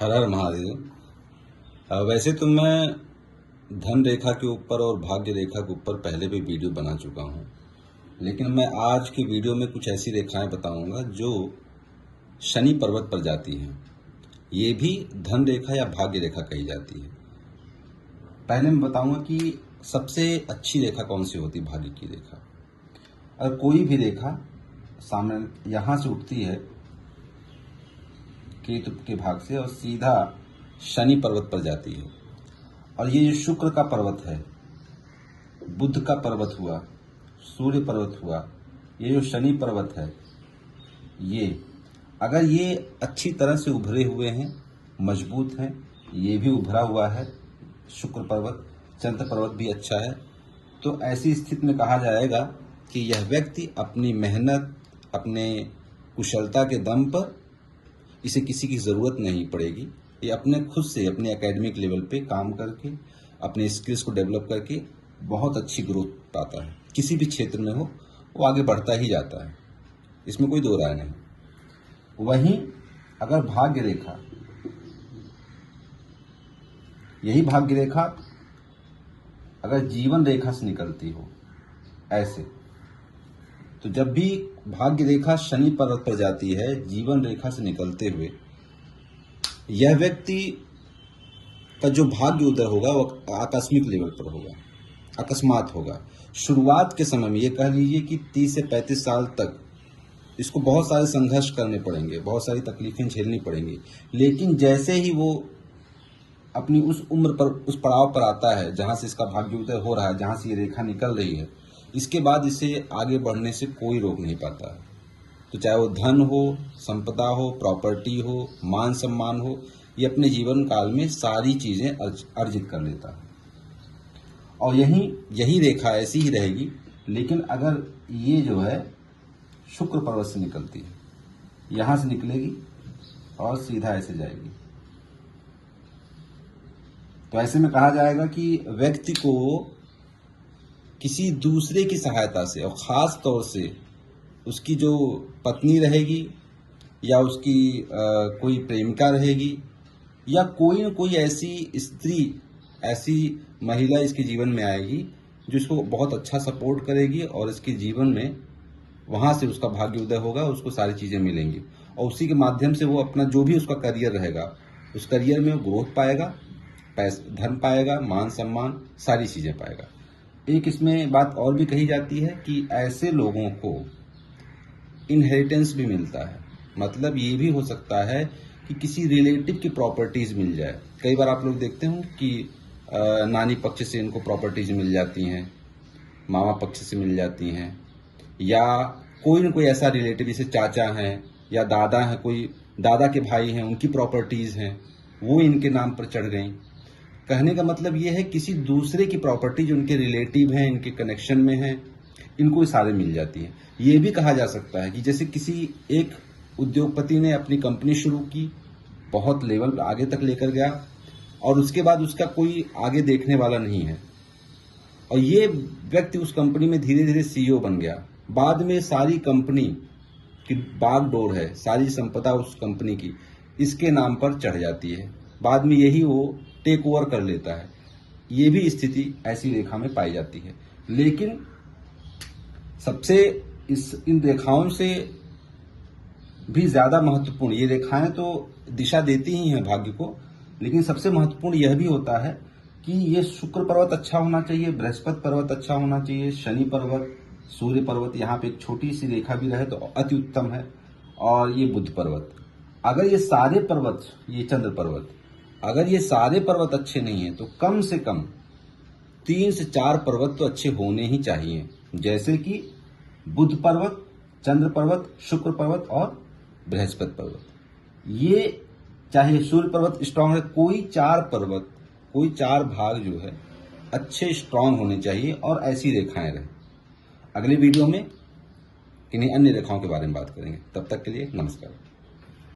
हर हर महादेव। वैसे तो मैं धन रेखा के ऊपर और भाग्य रेखा के ऊपर पहले भी वीडियो बना चुका हूँ, लेकिन मैं आज की वीडियो में कुछ ऐसी रेखाएं बताऊंगा जो शनि पर्वत पर जाती हैं। ये भी धन रेखा या भाग्य रेखा कही जाती है। पहले मैं बताऊंगा कि सबसे अच्छी रेखा कौन सी होती है। भाग्य की रेखा, अगर कोई भी रेखा सामने यहाँ से उठती है केतु के भाग से और सीधा शनि पर्वत पर जाती है, और ये जो शुक्र का पर्वत है, बुध का पर्वत हुआ, सूर्य पर्वत हुआ, ये जो शनि पर्वत है, ये अगर ये अच्छी तरह से उभरे हुए हैं, मजबूत हैं, ये भी उभरा हुआ है, शुक्र पर्वत, चंद्र पर्वत भी अच्छा है, तो ऐसी स्थिति में कहा जाएगा कि यह व्यक्ति अपनी मेहनत, अपने कुशलता के दम पर, इसे किसी की ज़रूरत नहीं पड़ेगी, ये अपने खुद से अपने एकेडमिक लेवल पे काम करके अपने स्किल्स को डेवलप करके बहुत अच्छी ग्रोथ पाता है। किसी भी क्षेत्र में हो वो आगे बढ़ता ही जाता है, इसमें कोई दो राय नहीं। वहीं अगर भाग्य रेखा, यही भाग्य रेखा अगर जीवन रेखा से निकलती हो ऐसे, तो जब भी भाग्य रेखा शनि पर्वत पर जाती है जीवन रेखा से निकलते हुए, यह व्यक्ति का जो भाग्य उदय होगा वो आकस्मिक लेवल पर होगा, अकस्मात होगा। शुरुआत के समय में ये कह लीजिए कि 30 से 35 साल तक इसको बहुत सारे संघर्ष करने पड़ेंगे, बहुत सारी तकलीफें झेलनी पड़ेंगी, लेकिन जैसे ही वो अपनी उस उम्र पर, उस पड़ाव पर आता है जहाँ से इसका भाग्य उदय हो रहा है, जहाँ से ये रेखा निकल रही है, इसके बाद इसे आगे बढ़ने से कोई रोक नहीं पाता है। तो चाहे वो धन हो, संपदा हो, प्रॉपर्टी हो, मान सम्मान हो, ये अपने जीवन काल में सारी चीज़ें अर्जित कर लेता है। और यही रेखा ऐसी ही रहेगी, लेकिन अगर ये जो है शुक्र पर्वत से निकलती है, यहाँ से निकलेगी और सीधा ऐसे जाएगी, तो ऐसे में कहा जाएगा कि व्यक्ति को किसी दूसरे की सहायता से, और ख़ास तौर से उसकी जो पत्नी रहेगी या उसकी कोई प्रेमिका रहेगी या कोई न कोई ऐसी स्त्री, ऐसी महिला इसके जीवन में आएगी जो इसको बहुत अच्छा सपोर्ट करेगी, और इसके जीवन में वहाँ से उसका भाग्य उदय होगा, उसको सारी चीज़ें मिलेंगी, और उसी के माध्यम से वो अपना जो भी उसका करियर रहेगा, उस करियर में वो ग्रोथ पाएगा, धन पाएगा, मान सम्मान, सारी चीज़ें पाएगा। एक इसमें बात और भी कही जाती है कि ऐसे लोगों को इनहेरिटेंस भी मिलता है। मतलब ये भी हो सकता है कि किसी रिलेटिव की प्रॉपर्टीज़ मिल जाए। कई बार आप लोग देखते हो कि नानी पक्ष से इनको प्रॉपर्टीज़ मिल जाती हैं, मामा पक्ष से मिल जाती हैं, या कोई न कोई ऐसा रिलेटिव जैसे चाचा हैं या दादा हैं, कोई दादा के भाई हैं, उनकी प्रॉपर्टीज़ हैं, वो इनके नाम पर चढ़ गई। कहने का मतलब ये है किसी दूसरे की प्रॉपर्टी जो उनके रिलेटिव हैं, इनके कनेक्शन में हैं, इनको सारे मिल जाती है। ये भी कहा जा सकता है कि जैसे किसी एक उद्योगपति ने अपनी कंपनी शुरू की, बहुत लेवल आगे तक लेकर गया, और उसके बाद उसका कोई आगे देखने वाला नहीं है, और ये व्यक्ति उस कंपनी में धीरे धीरे सीईओ बन गया। बाद में सारी कंपनी की बागडोर है, सारी संपदा उस कंपनी की इसके नाम पर चढ़ जाती है, बाद में यही वो टेक ओवर कर लेता है। ये भी स्थिति ऐसी रेखा में पाई जाती है। लेकिन सबसे इन रेखाओं से भी ज्यादा महत्वपूर्ण, ये रेखाएं तो दिशा देती ही हैं भाग्य को, लेकिन सबसे महत्वपूर्ण यह भी होता है कि ये शुक्र पर्वत अच्छा होना चाहिए, बृहस्पति पर्वत अच्छा होना चाहिए, शनि पर्वत, सूर्य पर्वत, यहाँ पे एक छोटी सी रेखा भी रहे तो अति उत्तम है, और ये बुध पर्वत। अगर ये सारे पर्वत, ये चंद्र पर्वत, अगर ये सारे पर्वत अच्छे नहीं हैं तो कम से कम 3 से 4 पर्वत तो अच्छे होने ही चाहिए, जैसे कि बुध पर्वत, चंद्र पर्वत, शुक्र पर्वत और बृहस्पति पर्वत। ये चाहे सूर्य पर्वत स्ट्रांग है, कोई 4 पर्वत, कोई 4 भाग जो है अच्छे स्ट्रांग होने चाहिए, और ऐसी रेखाएं रहे। अगले वीडियो में किन्हीं अन्य रेखाओं के बारे में बात करेंगे। तब तक के लिए नमस्कार।